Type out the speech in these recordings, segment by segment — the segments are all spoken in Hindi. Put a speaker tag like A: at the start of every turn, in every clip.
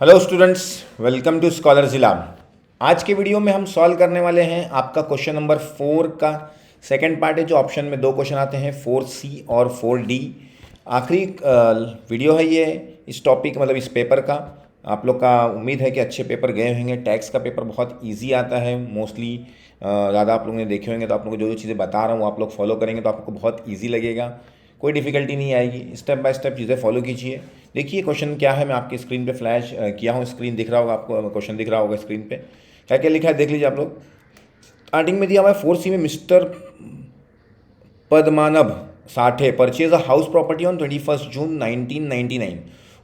A: Hello students, welcome to scholar जिला। आज के वीडियो में हम सॉल्व करने वाले हैं आपका क्वेश्चन नंबर 4 का सेकंड पार्ट है, जो ऑप्शन में दो क्वेश्चन आते हैं 4C और 4D। आखिरी वीडियो है ये इस टॉपिक मतलब इस पेपर का। आप लोग का उम्मीद है कि अच्छे पेपर गए होंगे। टैक्स का पेपर बहुत इजी आता है मोस्टली, ज़्यादा आप लोगों ने देखे होंगे। तो आप लोग को जो जो चीज़ें बता रहा हूँ आप लोग फॉलो करेंगे तो आपको बहुत ईजी लगेगा, कोई डिफ़िकल्टी नहीं आएगी। स्टेप बाय स्टेप चीज़ें फॉलो कीजिए। देखिए क्वेश्चन क्या है, मैं आपकी स्क्रीन पे फ्लैश किया हूँ। स्क्रीन दिख रहा होगा आपको, क्वेश्चन दिख रहा होगा स्क्रीन पे। क्या क्या लिखा है देख लीजिए आप लोग। स्टार्टिंग में दिया हुआ है 4C में mister Padmanabh Sathe purchase a house property on 21 June 1999।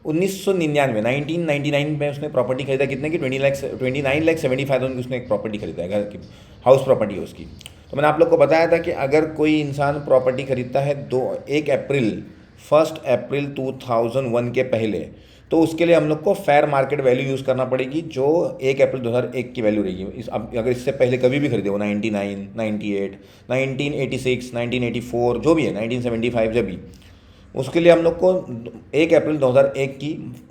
A: 1999 में उसने प्रॉपर्टी खरीदा कितने की 29,75,000 की उसने एक प्रॉपर्टी खरीदा है, घर की हाउस प्रॉपर्टी है उसकी। तो मैंने आप लोग को बताया था कि अगर कोई इंसान प्रॉपर्टी खरीदता है 1 अप्रैल 2001 के पहले, तो उसके लिए हम लोग को फेयर मार्केट वैल्यू यूज़ करना पड़ेगी, जो 1 अप्रैल 2001 की वैल्यू रहेगी। अब अगर इससे पहले कभी भी खरीदे हो 99, 98, 1986, 1984 जो भी है, 1975 जब भी, उसके लिए हम लोग को 1 अप्रैल 2001 की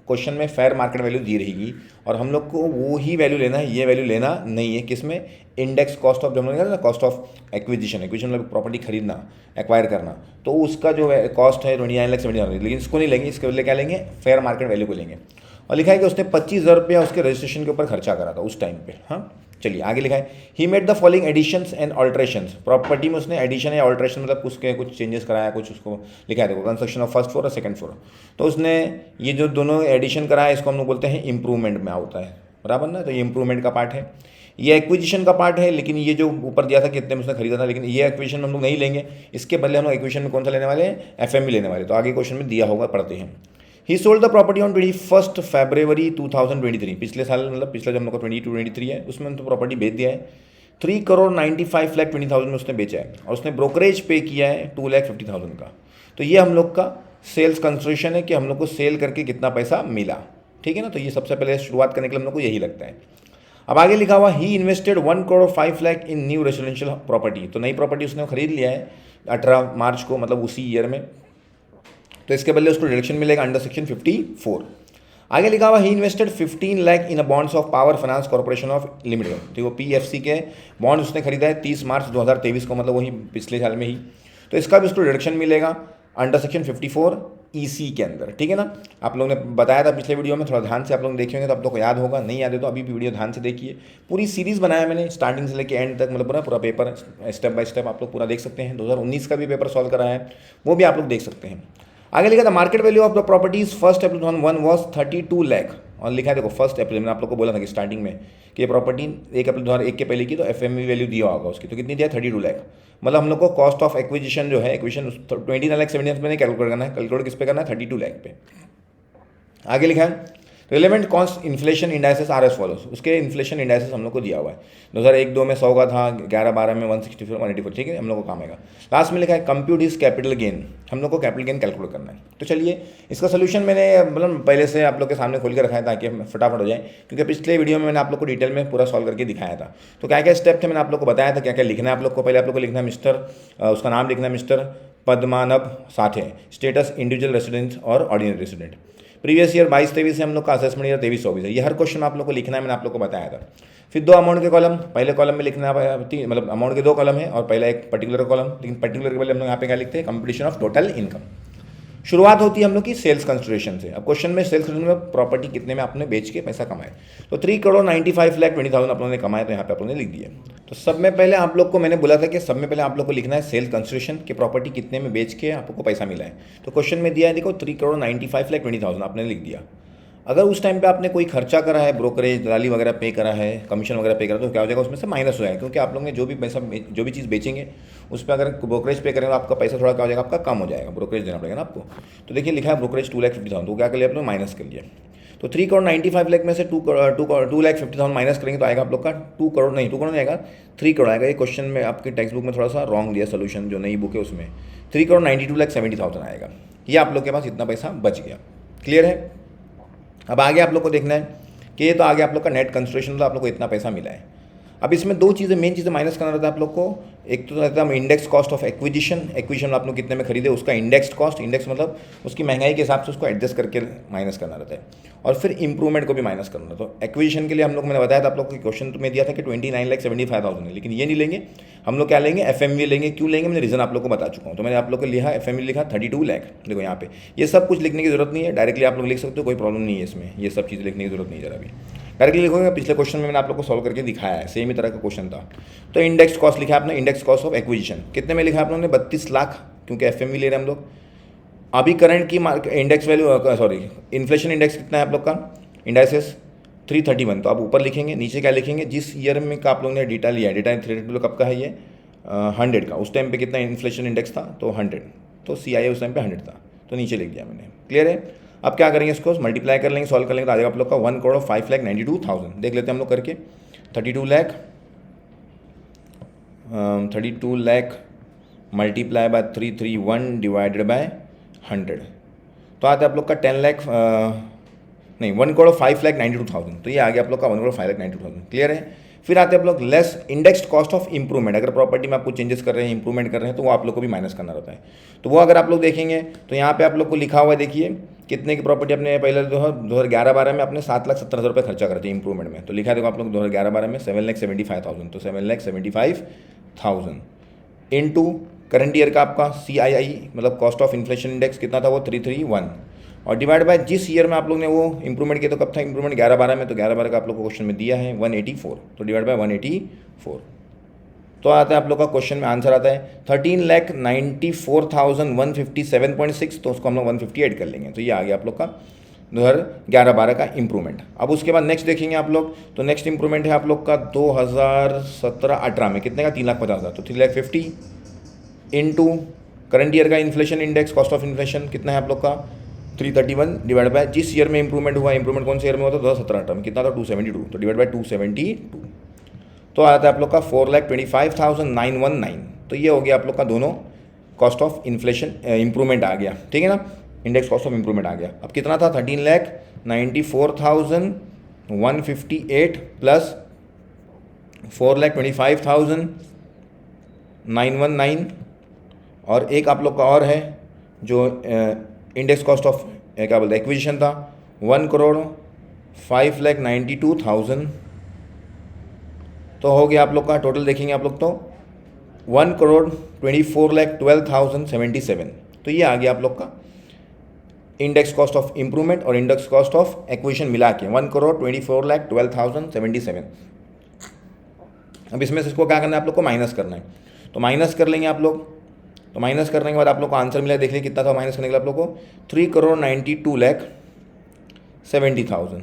A: क्वेश्चन में फेयर मार्केट वैल्यू दी रहेगी, और हम लोग को वो ही वैल्यू लेना है, ये वैल्यू लेना नहीं है। किसमें? इंडेक्स कॉस्ट ऑफ, जो हम लोग ना कॉस्ट ऑफ एक्विजिशन मतलब प्रॉपर्टी खरीदना, एक्वायर करना, तो उसका जो कॉस्ट है 29,70,000, लेकिन इसको नहीं लेंगे। इसके बदले क्या लेंगे? फेयर मार्केट वैल्यू को लेंगे। और लिखा है कि उसने 25,000 रुपया उसके रजिस्ट्रेशन के ऊपर खर्चा करा था उस टाइम पे। हाँ चलिए आगे लिखा है, he made the following additions and alterations. Property में उसने एडिशन या ऑल्ट्रेशन मतलब कुछ चेंजेस कराया, कुछ उसको लिखा है देखो, कंस्ट्रक्शन ऑफ फर्स्ट फ्लोर और सेकंड फ्लोर। तो उसने ये जो दोनों एडिशन कराया इसको हम लोग बोलते हैं इंप्रूवमेंट में होता है, बराबर ना। तो ये इंप्रूवमेंट का पार्ट है, ये एक्विजिशन का पार्ट है। लेकिन ये जो ऊपर दिया था कितने में उसने खरीदा था, लेकिन ये एक्विजिशन हम लोग नहीं लेंगे। इसके बदले हम लोग एक्विजिशन में कौन सा लेने वाले हैं? एफएमवी लेने वाले। तो आगे क्वेश्चन में दिया होगा, पढ़ते हैं। ही सोल्ड द प्रॉपर्टी ऑन 21 फरवरी 2023। पिछले साल मतलब पिछले जो हम लोग का 22-23 है, उसमें तो प्रॉपर्टी बेच दिया है। 3,95,20,000 में उसने बेचा है, और उसने ब्रोकरेज पे किया है 2,50,000 का। तो ये हम लोग का सेल्स कंसिडरेशन है कि हम लोग को सेल करके कितना पैसा मिला, ठीक है ना। तो ये सबसे पहले शुरुआत करने के लिए हम लोग को यही लगता है। अब आगे लिखा हुआ, he invested 1,05,00,000 in new residential property. तो नई प्रॉपर्टी उसने खरीद लिया है 18 मार्च को, मतलब उसी ईयर में। तो इसके बदले उसको डिडक्शन मिलेगा अंडर सेक्शन 54। आगे लिखा हुआ, he invested 15 lakh in bonds of power finance corporation of limited. तो वो पीएफसी के बॉन्ड उसने खरीदा है 30 मार्च 2023 को, मतलब वही पिछले साल में ही। तो इसका भी उसको डिडक्शन मिलेगा अंडर सेक्शन 54 ईसी के अंदर, ठीक है ना। आप लोगों ने बताया था पिछले वीडियो में, थोड़ा ध्यान से आप लोग देखे होंगे तो आप लोग को याद होगा। नहीं याद है तो अभी भी वीडियो ध्यान से देखिए। पूरी सीरीज़ बनाया मैंने स्टार्टिंग से लेकर एंड तक, मतलब पूरा पेपर स्टेप बाय स्टेप आप लोग पूरा देख सकते हैं। 2019 का भी पेपर सॉल्व करा है, वो भी आप लोग देख सकते हैं। आगे लिखा था, market value of the properties 1 April 2001 was 32 lakh. और लिखा है देखो 1 अप्रैल, मैंने आप लोग को बोला था कि स्टार्टिंग में कि ये प्रॉपर्टी 1 अप्रैल 2001 के पहले की, तो एफएमवी वैल्यू दिया होगा उसकी। तो कितनी दिया? 32 लाख। मतलब हम लोग को कॉस्ट ऑफ एक्विजिशन जो है, एक्विजिशन 29,70,000 में नहीं कैलकुलेट करना है, कैलकुलेट किस पे करना है? 32 लाख पे। आगे लिखा है, relevant cost inflation indices R S follows. उसके इन्फ्लेशन इंडाइसेस हम लोग को दिया हुआ है। 2001-2 में 100 का था, 11-12 में 164, 184, ठीक है, हम लोग को काम आएगा। लास्ट में लिखा है, कंप्यूट इज कैपिटल गेन। हम लोग को कैपिटल गेन कैलकुलेट करना है। तो चलिए इसका सोल्यूशन मैंने मतलब पहले से आप लोग के सामने खोल के रखा है ताकि फटाफट हो जाए, क्योंकि पिछले वीडियो में मैंने आप लोग को डिटेल में पूरा सॉल्व करके दिखाया था। तो क्या क्या स्टेप थे मैंने आप लोग को बताया था, क्या क्या लिखना है आप लोग को। पहले आप लोग को लिखना है उसका नाम लिखना है mister Padmanabh Sathe, status individual resident और ऑर्डिनरी रेसिडेंट। प्रीवियस ईयर 22-23 से हम लोग का असेसमेंट ईयर 23-24 है। ये हर क्वेश्चन आप लोग को लिखना है, मैंने आप लोग को बताया था। फिर 2 अमाउंट के कॉलम, पहले कॉलम में लिखना है मतलब अमाउंट के 2 कॉलम है और पहला एक पर्टिकुलर कॉलम, लेकिन पर्टिकुलर के पहले हम लोग यहाँ पे क्या लिखते हैं? Completion of total income. शुरुआत होती है हम लोग की सेल्स कंसिडरेशन से। अब क्वेश्चन में सेल्स कंसिडरेशन में प्रॉपर्टी कितने में आपने बेच के पैसा कमाए, तो 3,95,20,000 आप लोगों ने कमाए, तो यहाँ पे आप लोगों ने लिख दिया। तो सब में पहले आप लोग को मैंने बोला था कि सब में पहले आप लोग को लिखना है सेल्स कंसिडरेशन कि प्रॉपर्टी कितने में बेच के आपको पैसा मिला है। तो क्वेश्चन में दिया है देखो 3,95,20,000 आपने लिख दिया। अगर उस टाइम पे आपने कोई खर्चा करा है, ब्रोकरेज दलाली वगैरह पे करा है, कमीशन वगैरह पे करा, तो क्या हो जाएगा? उसमें से माइनस हो जाएगा, क्योंकि आप लोग ने जो भी पैसा जो भी चीज़ बेचेंगे उस पर अगर ब्रोकरेज पे करेंगे तो आपका पैसा थोड़ा क्या हो जाएगा? आपका कम हो जाएगा, ब्रोकरेज देना पड़ेगा ना आपको। तो देखिए लिखा है ब्रोकरेज 2,50,000, तो क्या कर लिया आप लोग? माइनस कर लिया। तो 3,95,00,000 में से 2,50,000 माइनस करेंगे तो आएगा आप लोग का 2 करोड़ नहीं, 2 करोड़ नहीं आएगा, 3 करोड़ आएगा। ये क्वेश्चन में आपकी टेक्स्ट बुक में थोड़ा सा रॉन्ग दिया सोल्यूशन, जो नई बुक है उसमें 3,92,70,000 आएगा। ये आप लोग के पास इतना पैसा बच गया। क्लियर है? अब आगे आप लोग को देखना है कि ये तो आगे आप लोग का नेट कंसिडरेशन, तो आप लोग को इतना पैसा मिला है। अब इसमें दो चीज़ें मेन चीज़ें माइनस करना रहता है आप लोग को। एक तो रहता है इंडेक्स कॉस्ट ऑफ एक्विजिशन आप लोग कितने में खरीदे उसका इंडेक्स कॉस्ट, इंडेक्स मतलब उसकी महंगाई के हिसाब से उसको एडजस्ट करके माइनस करना रहता है, और फिर इंप्रूवमेंट को भी माइनस करना रहता है। तो एक्विजिशन के लिए हम लोग, मैंने बताया था आप लोग को क्वेश्चन में दिया था कि 29,75,000 है, लेकिन ये नहीं लेंगे हम लोग, क्या लेंगे FMV लेंगे। क्यों लेंगे मैंने रीज़न आप लोग को बता चुका हूँ। तो मैंने आप लोग को लिखा FMV लिखा 32 लाख। देखो यहाँ पे ये सब कुछ लिखने की जरूरत नहीं है, डायरेक्टली आप लोग लिख सकते हो, कोई प्रॉब्लम नहीं है इसमें, ये सब चीज़ लिखने की जरूरत नहीं है जरा भी, डायरेक्टली लिखोगे। पिछले क्वेश्चन में मैंने आप लोग को सॉल्व करके दिखाया है, सेम ही तरह का क्वेश्चन था। तो इंडेक्स कॉस्ट लिखा आपने, इंडेक्स कॉस्ट ऑफ एक्विजिशन कितने में लिखा आप लोगों ने 32 लाख, क्योंकि FMV ले रहे हैं हम लोग। अभी करंट की market index value, sorry inflation index कितना है आप लोग का, इंडाइसेस 331। तो आप ऊपर लिखेंगे, नीचे क्या लिखेंगे, जिस ईयर में का आप लोगों ने डेटा लिया है, डेटा 332 कब का है ये 100 का, उस टाइम पे कितना इन्फ्लेशन इंडेक्स था, तो 100, तो CI उस टाइम पे 100 था, तो नीचे लिख दिया मैंने। क्लियर है। अब क्या करेंगे, इसको मल्टीप्लाई कर लेंगे, सॉल्व कर लेंगे, तो आ जाएगा आप लोग का 1,05,92,000। देख लेते हैं हम लोग करके, 32 lakh multiply by 331 divided by 100, तो आता है आप लोग का 10 लाख, नहीं 1,05,92,000। तो ये आ गया आप लोग का 1,05,92,000। क्लियर है। फिर आते हैं आप लोग less indexed cost of improvement. अगर प्रॉपर्टी में आपको चेंजेस कर रहे हैं, इंप्रूवमेंट कर रहे हैं, तो वो आप लोग को भी माइनस करना रहता है। तो वो अगर आप लोग देखेंगे तो यहाँ पे आप लोग को लिखा हुआ है, देखिए कितने की प्रॉपर्टी अपने पहले 2011-12 में आपने 7,70,000 रुपये खर्चा करते हैं इंप्रूवमेंट में। तो लिखा है देखो आप लोग 2011-12 में 7,75,000, तो 7,75,000 इनटू करंट ईयर का आपका CII मतलब कॉस्ट ऑफ इन्फ्लेशन इंडेक्स कितना था, वो 331, और डिवाइड बाय जिस ईयर में आप लोग ने वो इंप्रूवमेंट किया, तो कब था इंप्रूवमेंट 11-12 में, तो 11-12 का आप लोग को क्वेश्चन में दिया है 184, तो डिवाइड बाय 184। तो आता है आप लोग का क्वेश्चन में आंसर आता है 13,94,157.6, तो उसको हम लोग 158 कर लेंगे। तो ये आ गया आप लोग का 2011-12 का इंप्रूवमेंट। अब उसके बाद नेक्स्ट देखेंगे आप लोग, तो नेक्स्ट इंप्रूवमेंट है आप लोग का 2017-18 में कितने का, 3,50,000, तो 3,50,000 इनटू करंट ईयर का inflation index cost of inflation कितना है आप लोग का 331, डिवाइड बाय जिस ईयर में इंप्रूवमेंट हुआ, इंप्रूवमेंट कौन से ईयर में हुआ था, 2017-18 में कितना था 272, तो डिवाइड बाय 272, तो आता है आप लोग का 4,25,919। तो ये हो गया आप लोग का दोनों कॉस्ट ऑफ इन्फ्लेशन इंप्रूवमेंट आ गया, ठीक है ना, इंडेक्स कॉस्ट ऑफ इंप्रूवमेंट आ गया। अब कितना था 13,94,158 प्लस 4,25,919, और एक आप लोग का और है जो इंडेक्स कॉस्ट ऑफ क्या बोलते हैं एक्विजिशन था 1,05,92,000। तो हो गया आप लोग का टोटल देखेंगे आप लोग तो 1,24,12,077। तो ये आ गया आप लोग का इंडेक्स कॉस्ट ऑफ इंप्रूवमेंट और इंडेक्स कॉस्ट ऑफ एक्विजिशन मिला के 1,24,12,077। अब इसमें से इसको क्या करना है आप लोग को माइनस करना है, तो माइनस कर लेंगे आप लोग। तो माइनस करने के बाद आप लोग को आंसर मिला, देख लीजिए कितना था माइनस करने के लिए आप लोग को 3,92,70,000।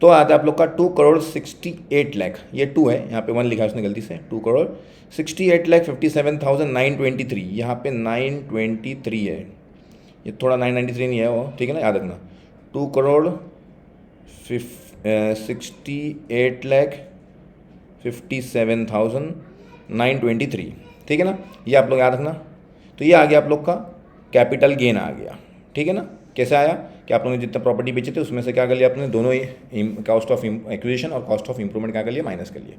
A: तो आता है आप लोग का 2,68 लाख, ये 2 है यहाँ पे 1 लिखा है उसने गलती से, 2,68,57,923, यहाँ पे 923 है, ये थोड़ा 993 नहीं है वो, ठीक है ना, याद रखना 2,68,57,923, ठीक है ना, ये आप लोग याद रखना। तो ये आ गया आप लोग का कैपिटल गेन आ गया, ठीक है ना। कैसे आया कि आप लोगों ने जितने प्रॉपर्टी बेचे थे उसमें से क्या कर लिया आपने, दोनों ही कॉस्ट ऑफ एक्विजिशन और कॉस्ट ऑफ इंप्रूवमेंट क्या कर लिया, माइनस कर लिया।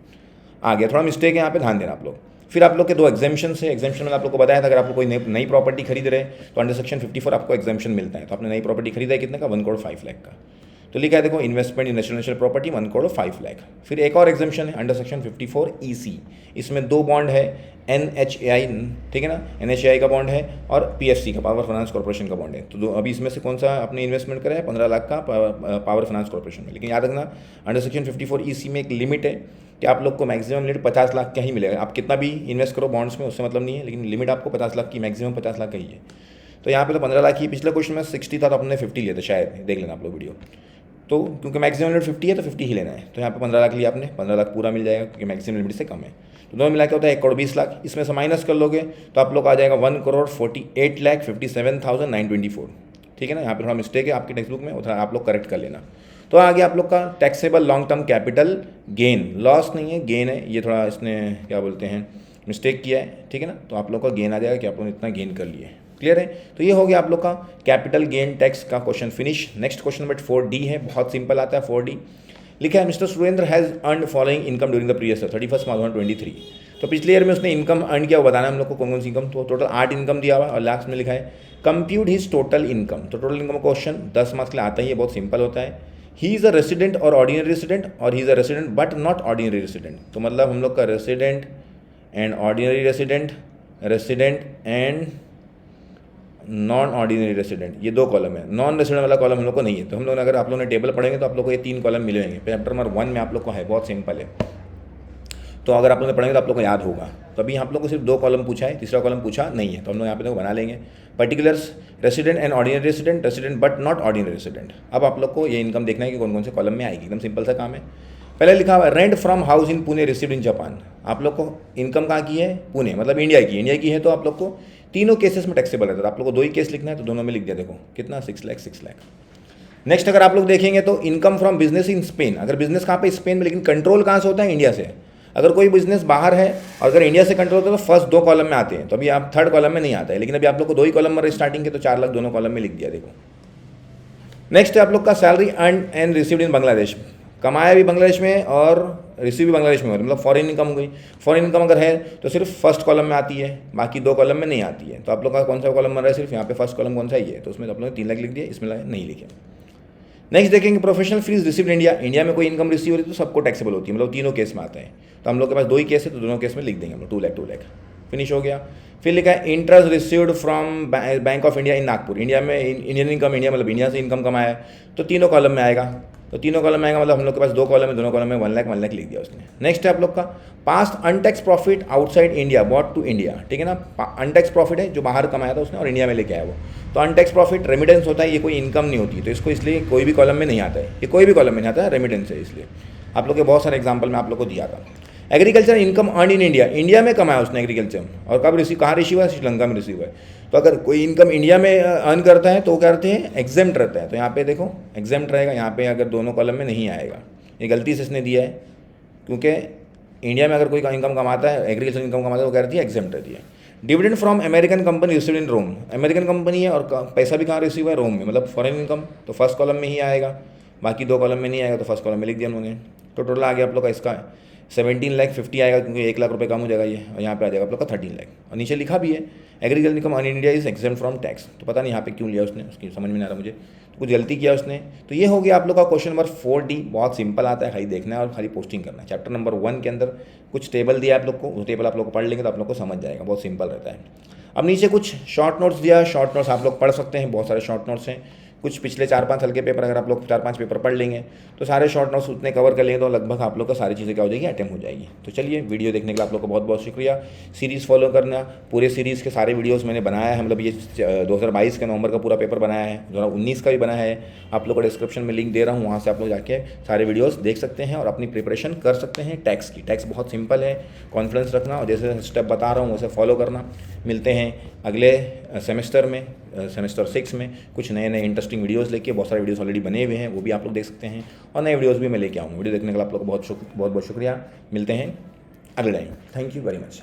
A: आ गया, थोड़ा मिस्टेक है यहाँ पे, ध्यान देना आप लोग। फिर आप लोग के 2 एग्जाम्पशन है, एग्जाम्पशन में आप लोग को बताया था अगर आप लोग कोई नई प्रॉपर्टी खरीद रहे हैं तो अंडर सेक्शन 54 आपको एग्जाम्पशन मिलता है। तो आपने नई प्रॉपर्टी खरीदा है कितने का, 1,05,00,000 का, तो लिखा है देखो इन्वेस्टमेंट इन नेशनल प्रॉपर्टी 1,05,00,000। फिर एक और एग्जाम्पशन है अंडर सेक्शन 54 EC, इसमें 2 बॉन्ड है, NHAI, ठीक है ना, NHAI का बॉन्ड है और PFC का, पावर फाइनेंस कॉर्पोरेशन का बॉन्ड है। तो अभी इसमें से कौन सा आपने इन्वेस्टमेंट करा है, 15 लाख का पावर फाइनेंस कॉर्पोरेशन में। लेकिन याद रखना अंडर सेक्शन 54 EC में एक लिमिट है कि आप लोग को मैक्सिमम लिमिट 50 लाख का ही मिलेगा। आप कितना भी इन्वेस्ट करो बॉन्ड्स में, उससे मतलब नहीं है, लेकिन लिमिट आपको 50 लाख की, मैक्सिमम 50 लाख का ही है। तो यहाँ पे तो 15 लाख ही, पिछले क्वेश्चन में 60 था तो अपने 50 लिए थे शायद, देख लेना आप लोग वीडियो। तो क्योंकि मैक्सिमम लिमिट 50 है तो 50 ही लेना है, तो यहाँ पे 15 लाख लिया आपने, 15 लाख पूरा मिल जाएगा क्योंकि मैक्सिमम लिमिट से कम है। तो दोनों मिला के होता है 1,20,00,000, इसमें से माइनस कर लोगे तो आप लोग आ जाएगा 1,48,57,924, ठीक है ना। यहाँ पे थोड़ा मिस्टेक है आपके टेक्स्ट बुक में, उतना आप लोग करेक्ट कर लेना। तो आ गया आप लोग का taxable long term capital gain, loss नहीं है गेन है, ये थोड़ा इसने क्या बोलते हैं मिस्टेक किया है, ठीक है ना। तो आप लोग का गेन आ जाएगा कि आप लोग इतना गेन कर लिए, क्लियर है। तो ये हो गया आप लोग का कैपिटल गेन टैक्स का question finish. Next question number 4D है, बहुत सिंपल आता है 4D। लिखा है mister Surendra has earn following income during the previous year 31 मार्च 2023। तो पिछले ईयर में उसने इनकम अर्न किया, वो बताना हम लोग को कौन कौन सी इनकम। तो टोटल 8 इनकम दिया हुआ और लास्ट में लिखा है कंप्यूट हिज टोटल इनकम। तो टोटल इनकम क्वेश्चन 10 मार्क्स के लिए आता ही है, बहुत सिंपल होता है। ही इज़ अ रेसिडेंट और ऑर्डिनरी रेसिडेंट, और he is a resident but not ordinary resident. तो मतलब हम लोग का resident and ordinary resident, resident and non ordinary resident, ये 2 कॉलम है। नॉन रेसिडेंट वाला कॉलम हम लोग को नहीं है। तो हम लोग अगर आप लोगों ने टेबल पढ़ेंगे तो आप लोग को ये 3 कॉलम मिलेंगे। चैप्टर नंबर 1 में आप लोग को है, बहुत सिंपल है। तो अगर आप लोग पढ़ेंगे तो आप लोग को याद होगा। तो अभी आप लोग को सिर्फ 2 कॉलम पूछा है, तीसरा कॉलम पूछा नहीं है। तो हम लोग यहाँ पे देखो बना लेंगे particulars, resident and ordinary resident, resident but not ordinary resident. अब आप लोग को ये इनकम देखना है कि कौन कौन से कॉलम में आएगी। एकदम सिंपल सा काम है। पहले लिखा हुआ है rent from house in Pune received in Japan. आप लोग को इनकम कहाँ की है? पुणे, मतलब इंडिया की। इंडिया की है तो आप लोग को तीनों केसेस में टैक्सेबल रहता है। आप लोग को 2 ही केस लिखना है, तो दोनों में लिख दिया। देखो कितना 6 लाख 6 लाख। नेक्स्ट अगर आप लोग देखेंगे तो income from business in Spain. अगर बिजनेस कहाँ पे? स्पेन में, लेकिन कंट्रोल कहाँ से होता है? इंडिया से। अगर कोई बिजनेस बाहर है और अगर इंडिया से कंट्रोल होता है तो फर्स्ट 2 कॉलम में आते हैं। तो अभी आप 3rd कॉलम में नहीं आता है, लेकिन अभी आप लोग को 2 ही कॉलम में स्टार्टिंग के, तो 4 लाख दोनों कॉलम में लिख दिया। देखो नेक्स्ट है आप लोग का salary earn and received in Bangladesh. कमाया भी बांग्लादेश में और रिसीव भी बांग्लादेश में, मतलब फॉरेन इनकम हो गई। फॉरेन इनकम अगर है तो सिर्फ फर्स्ट कॉलम में आती है, बाकी 2 कॉलम में नहीं आती है। तो आप लोग का कौन सा कॉलम बन रहा है? सिर्फ यहाँ पे फर्स्ट कॉलम कौन सा ही है, तो उसमें आप लोग ने 3 लाख लिख दिया, इसमें नहीं लिखे। नेक्स्ट देखेंगे professional fees received India. India में कोई इनकम रिसीव हो रही है तो सबको टैक्सेबल होती है, मतलब तीनों केस में आता है। तो हम लोग के पास 2 ही केस है, तो दोनों केस में लिख देंगे हम लोग 2 लाख। फिनिश हो गया। फिर लिखा है interest received from bank of India in Nagpur. India में इंडियन इनकम, इंडिया मतलब इंडिया से इनकम कमाया है, तो तीनों कॉलम में आएगा। तो तीनों कॉलम में आएगा, मतलब हम लोग के पास 2 कॉलम है, दोनों कॉलम में 1 लाख लिख दिया उसने। नेक्स्ट है आप लोग का past untaxed profit outside India brought to India. ठीक है ना, अनटैक्स प्रॉफिट है जो बाहर कमाया था उसने और इंडिया में लेके आया वो। तो अनटैक्स प्रॉफिट रेमिटेंस होता है, ये कोई इनकम नहीं होती, तो इसको इसलिए कोई भी कॉलम में नहीं आता है। ये कोई भी कॉलम में नहीं आता है, रेमिटेंस है। इसलिए आप लोग के बहुत सारे एग्जाम्पल में आप लोग को दिया था। Agriculture income earn in India. India में कमाया उसने एग्रीकल्चर, और कब रिसीव, कहाँ रिसीव है? श्रीलंका में रिसीव है। तो अगर कोई इनकम इंडिया में अर्न करता है तो वो क्या करते हैं? एग्जेम्प्ट रहता है। तो यहाँ पे देखो एग्जेम्प्ट रहेगा, यहाँ पे अगर दोनों कॉलम में नहीं आएगा। ये गलती से इसने दिया है, क्योंकि इंडिया में अगर कोई इनकम कमाता है, एग्रीकल्चर इनकम कमाता है, वो क्या रहती है? एग्जेम्प्ट रहती है। Dividend from American company received in Rome. American company है और पैसा भी कहाँ रिसीव है? रोम में, मतलब फॉरेन इनकम। तो फर्स्ट कॉलम में ही आएगा, बाकी 2 कॉलम में नहीं आएगा। तो फर्स्ट कॉलम में लिख दिया उन्होंने। तो टोटल आ गया आप लोग का इसका 17 लाख 50 आएगा, क्योंकि 1 लाख रुपये कम हो जाएगा ये, और यहाँ पे आ जाएगा आप लोग का 13 लाख। और नीचे लिखा भी है agriculture income on India is exempt from tax. तो पता नहीं यहाँ पे क्यों लिया उसने, उसकी समझ में नहीं आ रहा मुझे, तो कुछ गलती किया उसने। तो ये हो गया आप लोग का क्वेश्चन नंबर 4D। बहुत सिंपल आता है, खाली देखना है और खाली पोस्टिंग करना है। चैप्टर नंबर 1 के अंदर कुछ टेबल दिया आप लोग को, उस टेबल आप लोग को पढ़ लेंगे तो आप लोग को समझ जाएगा, बहुत सिंपल रहता है। अब नीचे कुछ शॉर्ट नोट्स दिया, शॉर्ट नोट्स आप लोग पढ़ सकते हैं, बहुत सारे शॉर्ट नोट्स हैं। कुछ पिछले 4-5 साल के पेपर अगर आप लोग 4-5 पेपर पढ़ लेंगे तो सारे शॉर्ट नोट्स उतने कवर कर लेंगे, तो लगभग आप लोग का सारी चीज़ें क्या हो जाएगी? अटेम्प्ट हो जाएगी। तो चलिए, वीडियो देखने के लिए आप लोग को बहुत बहुत शुक्रिया। सीरीज़ फॉलो करना, पूरे सीरीज़ के सारे वीडियोस मैंने बनाया है, मतलब ये 2022 के नवंबर का पूरा पेपर बनाया है, 2019 का भी बनाया है। आप लोग को डिस्क्रिप्शन में लिंक दे रहा हूँ, वहाँ से आप लोग जाके सारे वीडियोज़ देख सकते हैं और अपनी प्रिपरेशन कर सकते हैं टैक्स की। टैक्स बहुत सिंपल है, कॉन्फिडेंस रखना और जैसे स्टेप बता रहा हूँ वैसे फॉलो करना। मिलते हैं अगले सेमेस्टर में, सेमेस्टर 6 में कुछ नए नए इंटरेस्टिंग वीडियोस लेके। बहुत सारे वीडियोस ऑलरेडी बने हुए हैं, वो भी आप लोग देख सकते हैं, और नए वीडियोस भी मैं लेके आऊँगा। वीडियो देखने के लिए आप लोग को बहुत बहुत शुक्रिया। मिलते हैं अगले time. Thank you very much.